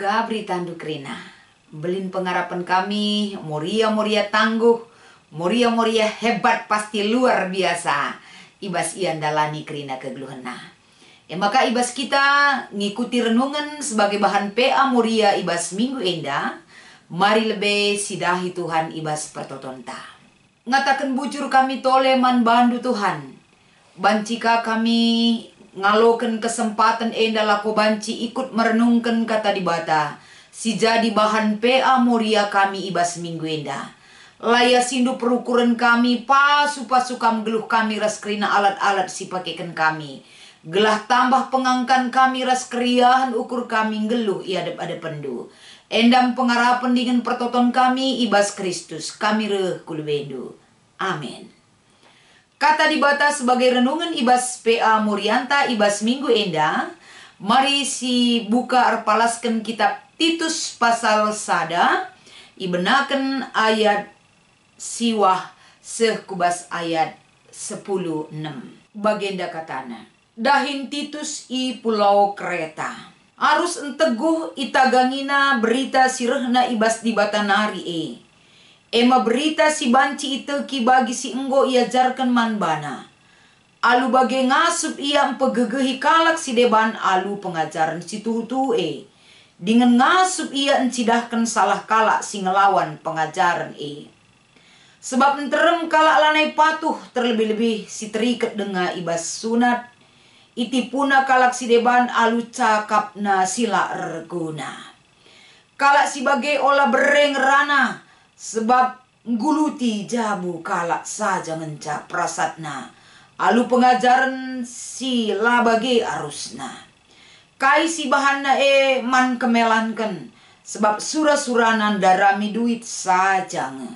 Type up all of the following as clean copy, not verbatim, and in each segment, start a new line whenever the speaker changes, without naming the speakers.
Gabri tanduk rina, belin pengharapan kami, Moria tangguh, Moria hebat pasti luar biasa. Ibas ian dalani kerina kegluhena. Maka ibas kita ngikuti renungan sebagai bahan PA Moria ibas minggu enda. Mari lebih sidahi Tuhan ibas pertotonta. Ngatakan bujur kami tole man bandu Tuhan. Bancika kami ngaloken kesempatan enda lako banci ikut merenungkan kata di bata. Si jadi bahan PA Moria kami ibas minggu enda. Laya sindu perukuran kami pasu kam geluh kami ras kerina alat-alat si pakekan kami. Gelah tambah pengangkan kami ras keriahan ukur kami geluh iadep pendu. Endam pengarapan dengan pertoton kami ibas Kristus kami reh kulubendu. Amin. Kata di bata sebagai renungan ibas PA Morianta ibas minggu enda. Mari si buka arpalaskan kitab Titus pasal sada. Ibenaken ayat siwah sekubas ayat 10:6. Bagenda katana. Dahin Titus i pulau Kreta. Arus enteguh itagangina berita sirehna ibas di batanari Ema berita si banci itu ki bagi si enggo iajarkan manbana. Alu bage ngasup ia empegegehi kalak si deban alu pengajaran si tuhu dengan ngasup ia encidahkan salah kalak si ngelawan pengajaran Sebab enterem kalak lanai patuh terlebih-lebih si terikat denga ibas sunat. Iti puna kalak si deban alu cakapna sila reguna. Kalak si bagai olah bereng rana. Sebab nguluti jabu kalak saja ngencak prasatna. Alu pengajaran si labage arusna. Kai si bahanna man kemelankan. Sebab surah-suranan darami duit saja nge.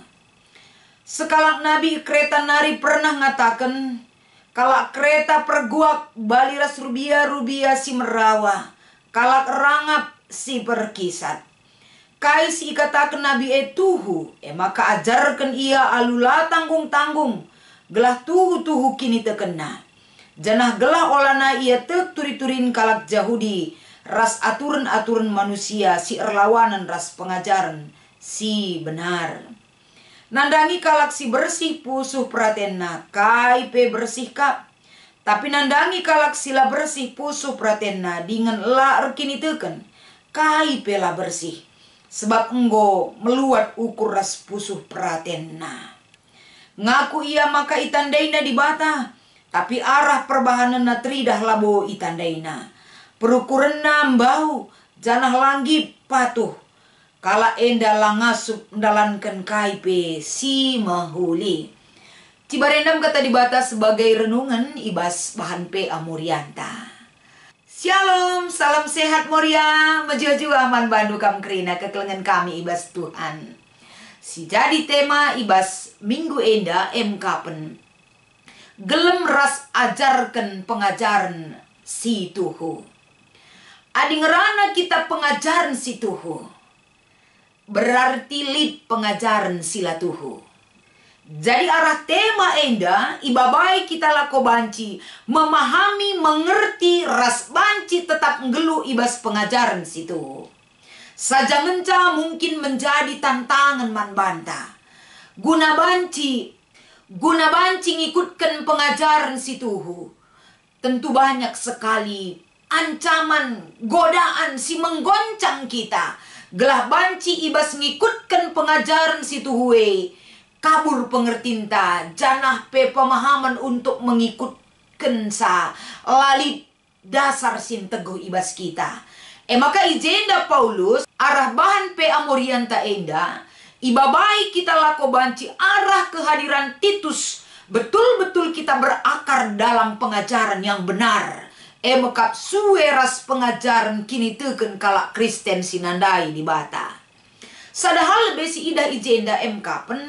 Sekalak Nabi Kreta nari pernah ngatakan. Kalak kereta perguak baliras rubia si merawa. Kalak rangap si perkisat. Kai si katakan Nabi tuhu. Maka ajarkan ia alula tanggung-tanggung. Gelah tuhu kini tekena. Janah gelah olana ia tek turi-turin kalak Yahudi. Ras aturan-aturan manusia si erlawanan ras pengajaran si benar. Nandangi kalak si bersih pusuh pratenna. Kai pe bersih kap. Tapi nandangi kalak sila bersih pusuh pratenna. Dengan la erkini teken. Kai pe la bersih. Sebab enggo meluat ukur ras pusuh pratenna. Ngaku ia maka itandaina di bata. Tapi arah perbahanan na tridah labo itandaina. Perukurenna mbau. Janah langgit patuh. Kala enda langasup ndalankan kaipe si mahuli. Cibarendam kata di bata sebagai renungan ibas bahan PA Morianta. Shalom, salam sehat Moria. Maju aman bandu kam kerina kekelengan kami ibas Tuhan. Si jadi tema ibas minggu enda pen. Gelem ras ajarkan pengajaran si tuhu. Adi ngerana kita pengajaran si tuhu. Berarti lip pengajaran sila tuhu. Jadi arah tema enda ibabai kita lako banci memahami mengerti ras banci tetap ngelu ibas pengajaran situ. Saja ngenca mungkin menjadi tantangan man banta. Guna banci ngikutkan pengajaran situhu. Tentu banyak sekali ancaman, godaan si menggoncang kita. Gelah banci ibas ngikutkan pengajaran situ huwe. Kabur pengertinta. Janah pe pemahaman untuk mengikutkan sa. Lali dasar sin teguh ibas kita. Maka ijenda Paulus. Arah bahan PA Morianta enda. Ibabai kita lako banci arah kehadiran Titus. Betul-betul kita berakar dalam pengajaran yang benar. Mekap suweras pengajaran kini teken kalak Kristen sinandai di bata. Sadahal besi ida ijenda kapen.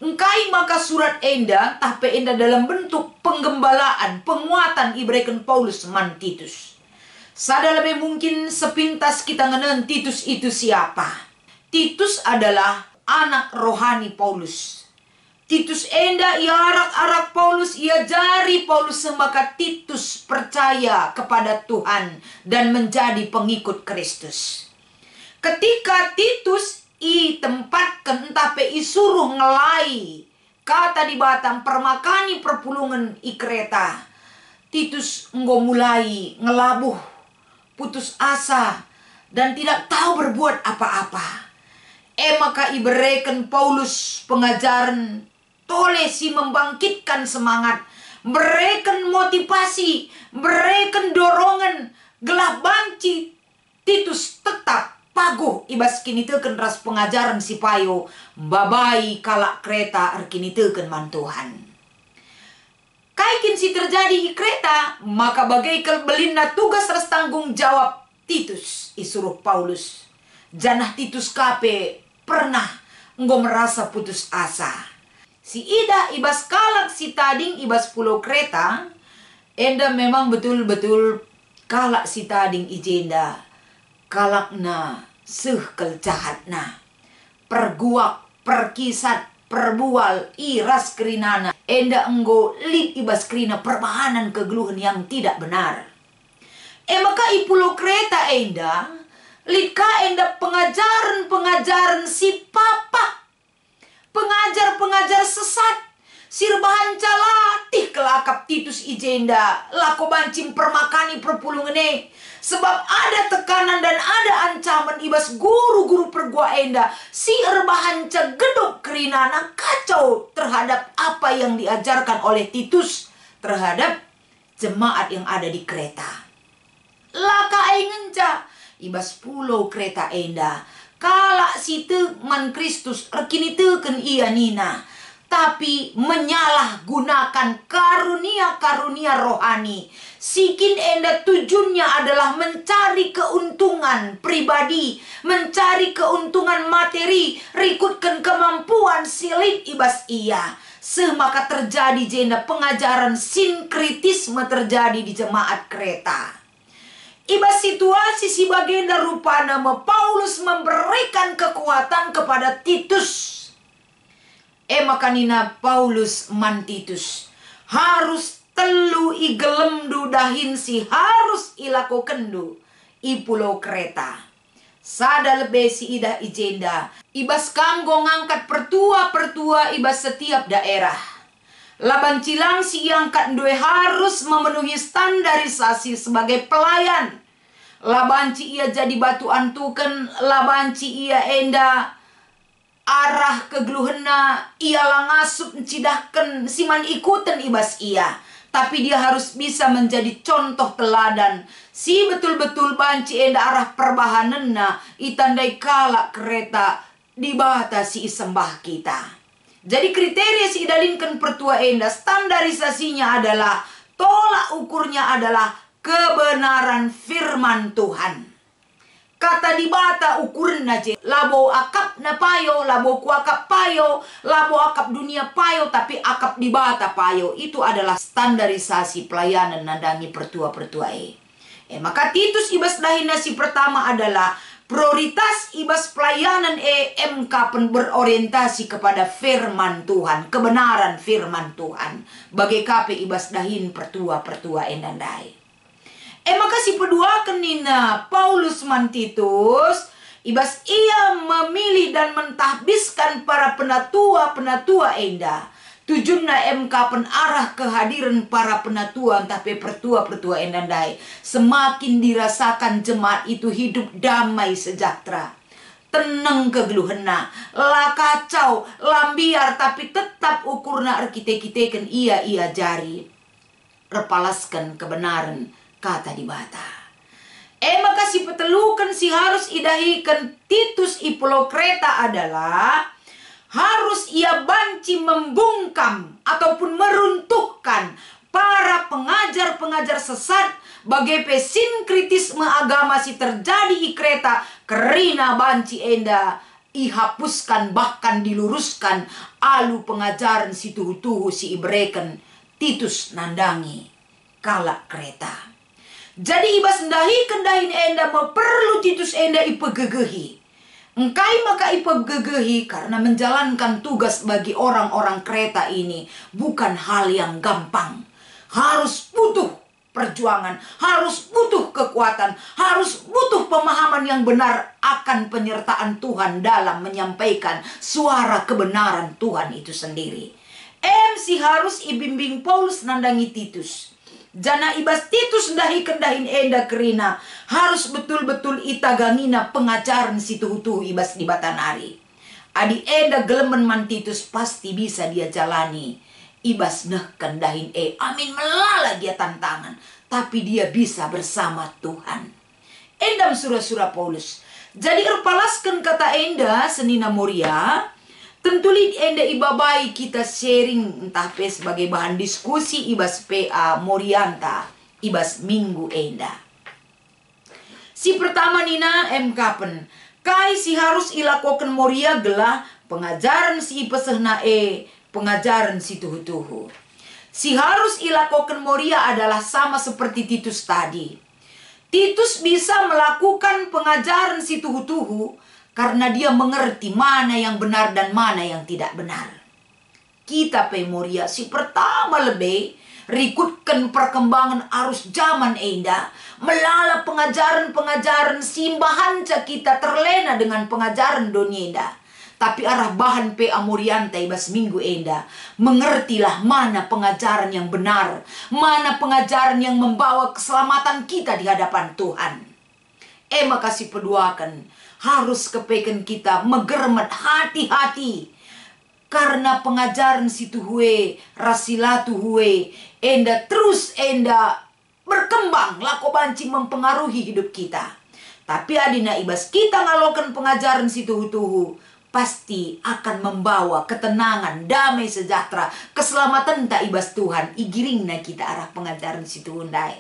Engkai maka surat enda tahpe enda dalam bentuk penggembalaan, penguatan ibreken Paulus man Titus. Sada lebih mungkin sepintas kita ngenen Titus itu siapa. Titus adalah anak rohani Paulus. Titus enda ia arak-arak Paulus, ia jari Paulus maka Titus percaya kepada Tuhan dan menjadi pengikut Kristus. Ketika Titus i tempatkan entah pe isuruh ngelai kata di batang permakani perpulungan i Kreta, Titus enggo mulai ngelabuh, putus asa, dan tidak tahu berbuat apa-apa. Maka ibereken Paulus pengajaran tole si membangkitkan semangat, berikan motivasi, berikan dorongan, gelah banci Titus tetap paguh ibas kini teken ras pengajaran si payo babai kalak Kreta kini teken mantuhan. Kaikin si terjadi di Kreta, maka bagaikan belinda tugas ras tanggung jawab Titus isuruh Paulus. Janah Titus kape pernah enggo merasa putus asa. Si ida ibas kalak si tading ibas pulau Kreta, enda memang betul-betul kalak si tading ijenda, kalakna sehkel jahatna, perguak, perkisat, perbual, iras kerinana, enda enggo lid ibas kerina perbahanan kegeluhan yang tidak benar. Maka i pulau Kreta enda, lidka enda pengajaran-pengajaran si papa, pengajar-pengajar sesat, sirbahan calatih kelakap Titus ijenda, lako bancim permakani perpulungene. Sebab ada tekanan dan ada ancaman ibas guru-guru pergua enda, si erbahan cegeduk kerinana kacau terhadap apa yang diajarkan oleh Titus terhadap jemaat yang ada di Kreta. Laka aingenca ibas pulau Kreta enda, kalak si man Kristus rekini teken ia nina, tapi menyalahgunakan karunia-karunia rohani. Sikin enda tujuannya adalah mencari keuntungan pribadi, mencari keuntungan materi, rikutkan kemampuan silit ibas ia. Semaka terjadi jenda pengajaran sinkritisme terjadi di jemaat Kreta. Ibas situasi si bagenda rupa nama Paulus memberikan kekuatan kepada Titus. Maka nina Paulus man Titus harus telu igelem dudahin si harus ilako kendu i pulau Kreta. Sada lebih si ida ijenda ibas kanggo ngangkat pertua-pertua ibas setiap daerah. Laban cilang si angkat due harus memenuhi standarisasi sebagai pelayan. Labanci ia jadi batu antuken, labanci ia enda arah kegeluhena, ialah ngasup cidahkan siman ikutan ibas ia. Tapi dia harus bisa menjadi contoh teladan. Si betul-betul banci enda arah perbahanenna, itandai kalak Kreta dibatasi sembah kita. Jadi kriteria si idalinkan pertua enda, standarisasinya adalah, tolak ukurnya adalah kebenaran firman Tuhan. Kata dibata ukurna je, labo akap na payo, labo kuakap payo, labo akap dunia payo, tapi akap dibata payo. Itu adalah standarisasi pelayanan nandangi pertua-pertua maka Titus ibas dahina si pertama adalah prioritas ibas pelayanan MK pen berorientasi kepada firman Tuhan, kebenaran firman Tuhan. Bagai kape ibas dahin pertua-pertua endandai. Maka si pedua kenina Paulus man Titus, ibas ia memilih dan mentahbiskan para penatua-penatua enda. Tujuanna MK pen arah kehadiran para penatua tapi pertua-pertua endandai. Semakin dirasakan jemaat itu hidup damai sejahtera, tenang kegeluhena, lah kacau, lambiar, tapi tetap ukurna arkite-kiteken ia jari. Repalaskan kebenaran kata dibata. Maka si petelukan si harus idahikan Titus i pulau Kreta adalah harus ia banci membungkam ataupun meruntuhkan para pengajar-pengajar sesat bagai pesinkritisme agama si terjadi di Kreta, kerina banci enda ihapuskan bahkan diluruskan alu pengajaran si tuhu-tuhu si ibreken Titus nandangi kalak Kreta. Jadi ibas ndahi kendahin enda perlu Titus enda ipegegehi. Engkai maka ipegegehi karena menjalankan tugas bagi orang-orang Kreta ini bukan hal yang gampang. Harus butuh perjuangan, harus butuh kekuatan, harus butuh pemahaman yang benar akan penyertaan Tuhan dalam menyampaikan suara kebenaran Tuhan itu sendiri. MC harus ibimbing Paulus nandangi Titus. Jana ibas Titus dahi kendahin enda kerina, harus betul-betul itagangina pengajaran situ-tuh ibas di batanari. Adi enda gelemen man Titus pasti bisa dia jalani. Ibas nah kendahin amin melala dia tantangan, tapi dia bisa bersama Tuhan. Endam surah-surah Paulus. Jadi erpalaskan kata enda senina Moria, tentulit enda ibabai kita sharing entah pe sebagai bahan diskusi ibas PA Morianta ibas minggu enda. Si pertama nina kapen kai si harus ilakoken Moria gelah pengajaran si pesehna pengajaran si tuhu-tuhu. Si harus ilakoken Moria adalah sama seperti Titus tadi. Titus bisa melakukan pengajaran si tuhu-tuhu karena dia mengerti mana yang benar dan mana yang tidak benar. Kita pe Moria si pertama lebih rikutkan perkembangan arus zaman enda, melala pengajaran-pengajaran simbahan kita terlena dengan pengajaran donienda. Tapi arah bahan PA Morianta ibas minggu enda, mengertilah mana pengajaran yang benar, mana pengajaran yang membawa keselamatan kita di hadapan Tuhan. Makasih peduakan, harus kepeken kita megermet hati-hati. Karena pengajaran situ hue, rasilatu hue, enda terus enda berkembang, lako banci mempengaruhi hidup kita. Tapi adina ibas kita ngalokan pengajaran situ tuhu, pasti akan membawa ketenangan, damai sejahtera, keselamatan tak ibas Tuhan. Igiringna kita arah pengajaran situ hundai.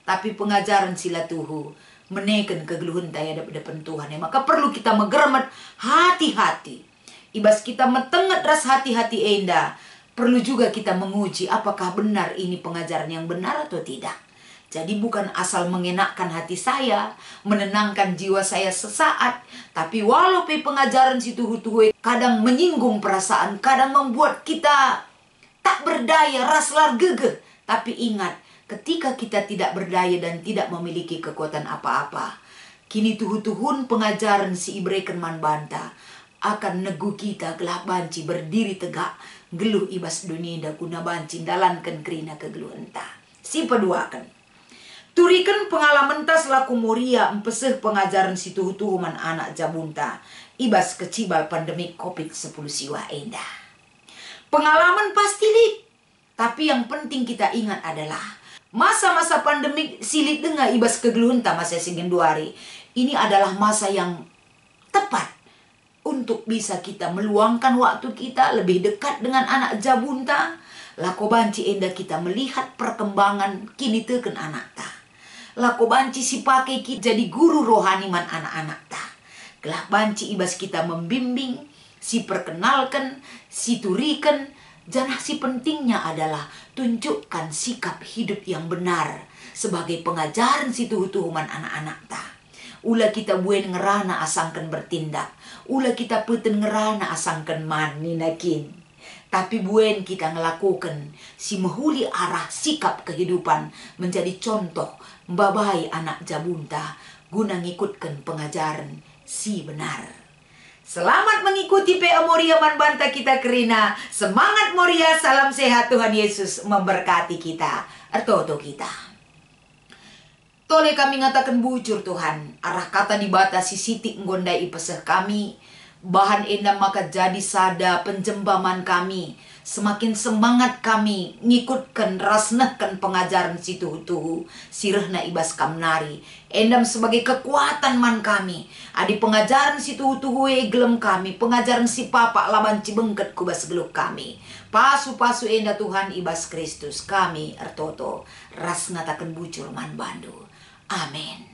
Tapi pengajaran sila tuhu menekan kegeluhan tak ada depan Tuhan. Maka perlu kita megermet hati-hati. Ibas kita metenget ras hati-hati enda. Perlu juga kita menguji apakah benar ini pengajaran yang benar atau tidak. Jadi bukan asal mengenakkan hati saya, menenangkan jiwa saya sesaat, tapi walaupun pengajaran situ tuhu kadang menyinggung perasaan, kadang membuat kita tak berdaya, raslar gegeh. Tapi ingat, ketika kita tidak berdaya dan tidak memiliki kekuatan apa-apa, kini tuhu-tuhun pengajaran si Ibreken man banta akan negu kita gelah banci berdiri tegak, geluh ibas dunia guna banci dalankan kerina kegeluh entah. Si peduakan. Turikan pengalaman tas laku Moria empeseh pengajaran si tuhu-tuhuman anak jabunta ibas kecibal pandemi COVID-10 siwa enda. Pengalaman pasti lit, tapi yang penting kita ingat adalah masa-masa pandemi silit dengar ibas kegeluhunta masa singenduari. Ini adalah masa yang tepat untuk bisa kita meluangkan waktu kita lebih dekat dengan anak jabunta. Lako banci enda kita melihat perkembangan kini teken anak ta. Lako banci si pakai kita jadi guru rohani man anak-anak ta. Gelah banci ibas kita membimbing, si perkenalkan, si turikan. Janah si pentingnya adalah tunjukkan sikap hidup yang benar sebagai pengajaran si tuhu-tuhuman anak-anak ta. Ula kita buen ngerana asangkan bertindak. Ula kita peten ngerana asangkan man ninakin. Tapi buen kita ngelakukan si mehuli arah sikap kehidupan menjadi contoh mbabai anak jabunta guna ngikutkan pengajaran si benar. Selamat mengikuti PA Moria man banta kita kerina. Semangat Moria, salam sehat, Tuhan Yesus memberkati kita. Ertoto kita. Tole kami ngatakan bujur Tuhan, arah kata dibatasi sitik nggondai peseh kami. Bahan enda maka jadi sada penjembaman kami. Semakin semangat kami ngikutkan rasnehkan pengajaran si tuhu-tuhu. Sirehna ibas kamnari. Endam sebagai kekuatan man kami. Adi pengajaran si tuhu-tuhu gelem kami. Pengajaran si papa laban cibengket kubas geluk kami. Pasu-pasu enda Tuhan ibas Kristus. Kami ertoto ras ngatakan bujur man bandu. Amin.